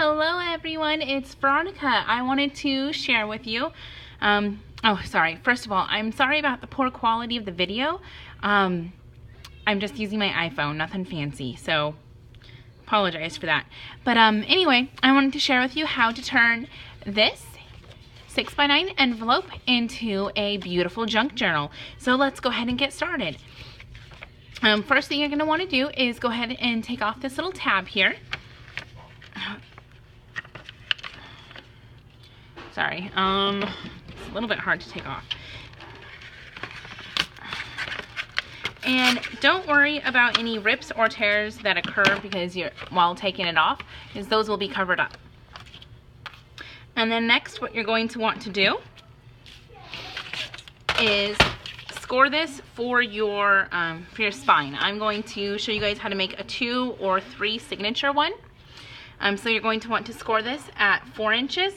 Hello everyone, it's Veronica. I wanted to share with you, first of all, I'm sorry about the poor quality of the video. I'm just using my iPhone, nothing fancy, so apologize for that. But anyway, I wanted to share with you how to turn this 6x9 envelope into a beautiful junk journal. So let's go ahead and get started. First thing you're going to want to do is go ahead and take off this little tab here. Sorry, it's a little bit hard to take off. And don't worry about any rips or tears that occur while taking it off, because those will be covered up. And then next, what you're going to want to do is score this for your spine. I'm going to show you guys how to make a 2 or 3 signature one. So you're going to want to score this at 4 inches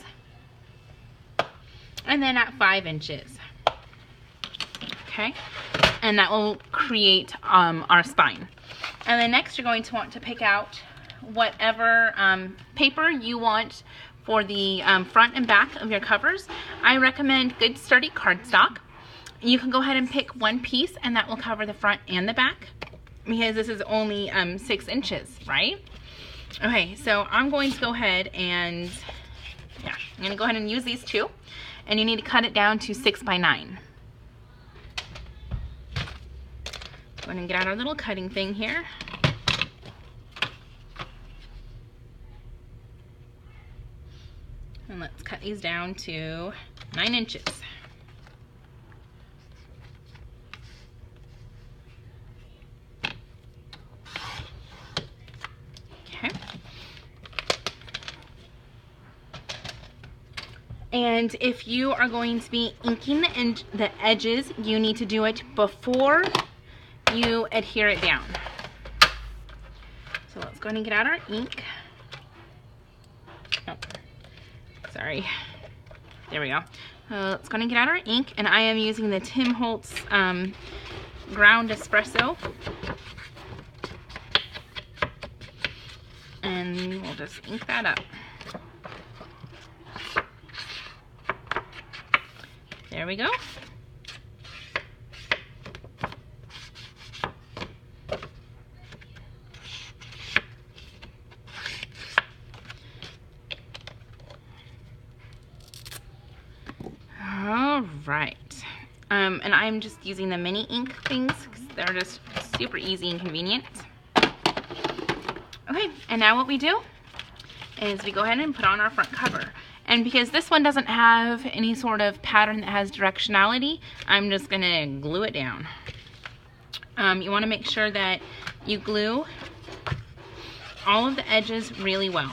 and then at 5 inches. Okay, and that will create our spine. And then next you're going to want to pick out whatever paper you want for the front and back of your covers. I recommend good sturdy cardstock. You can go ahead and pick one piece and that will cover the front and the back, because this is only 6 inches, right? Okay, so I'm going to go ahead and, I'm going to go ahead and use these two. And you need to cut it down to 6x9. Go ahead and get out our little cutting thing here. And let's cut these down to 9 inches. And if you are going to be inking the edges, you need to do it before you adhere it down. So let's go ahead and get out our ink. Oh, sorry. There we go. Let's go ahead and get out our ink, and I am using the Tim Holtz ground espresso. And we'll just ink that up. There we go. All right. And I'm just using the mini ink things because they're just super easy and convenient. Okay, and now what we do is we go ahead and put on our front cover. And because this one doesn't have any sort of pattern that has directionality, I'm just going to glue it down. You want to make sure that you glue all of the edges really well.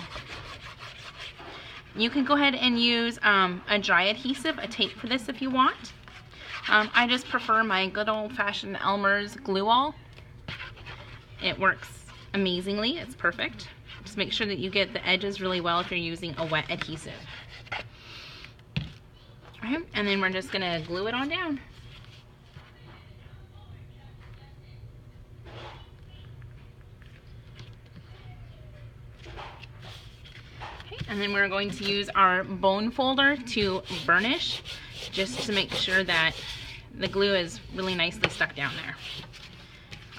You can go ahead and use a dry adhesive, a tape for this if you want. I just prefer my good old-fashioned Elmer's glue-all. It works amazingly. It's perfect. Just make sure that you get the edges really well if you're using a wet adhesive. Okay, and then we're just gonna glue it on down. Okay, and then we're going to use our bone folder to burnish, just to make sure that the glue is really nicely stuck down there.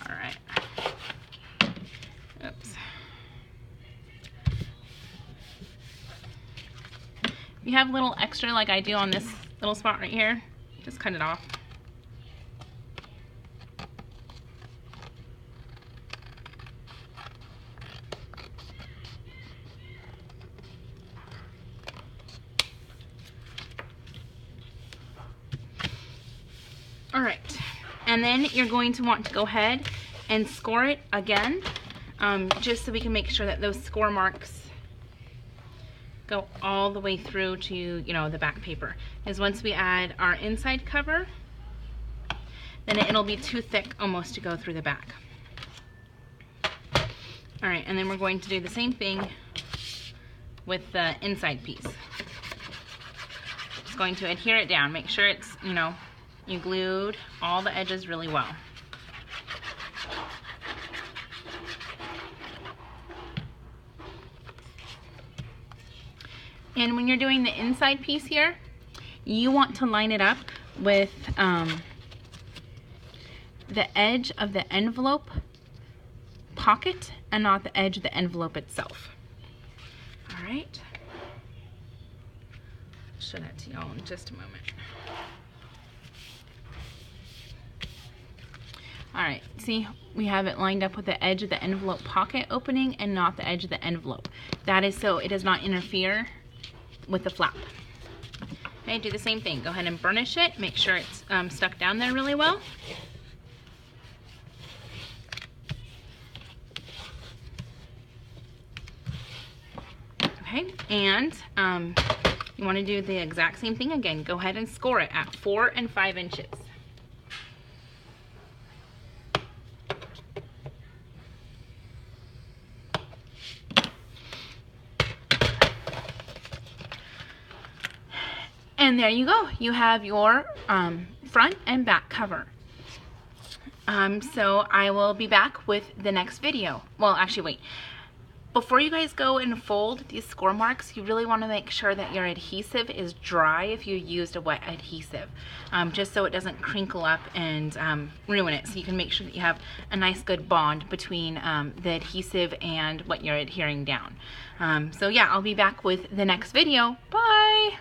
All right. Oops. If you have a little extra like I do on this little spot right here, just cut it off. All right, and then you're going to want to go ahead and score it again, just so we can make sure that those score marks go all the way through to, the back paper. Because once we add our inside cover, then it'll be too thick almost to go through the back. All right, and then we're going to do the same thing with the inside piece. Just going to adhere it down. Make sure it's, you glued all the edges really well. And when you're doing the inside piece here, you want to line it up with the edge of the envelope pocket and not the edge of the envelope itself. All right. I'll show that to y'all in just a moment. All right, see, we have it lined up with the edge of the envelope pocket opening and not the edge of the envelope. That is so it does not interfere with the flap. Okay, do the same thing. Go ahead and burnish it. Make sure it's stuck down there really well. Okay, and you want to do the exact same thing again. Go ahead and score it at 4 and 5 inches. And there you go. You have your front and back cover. So I will be back with the next video. Well, actually, wait. Before you guys go and fold these score marks, you really want to make sure that your adhesive is dry if you used a wet adhesive, just so it doesn't crinkle up and ruin it. So you can make sure that you have a nice good bond between the adhesive and what you're adhering down. So yeah, I'll be back with the next video. Bye!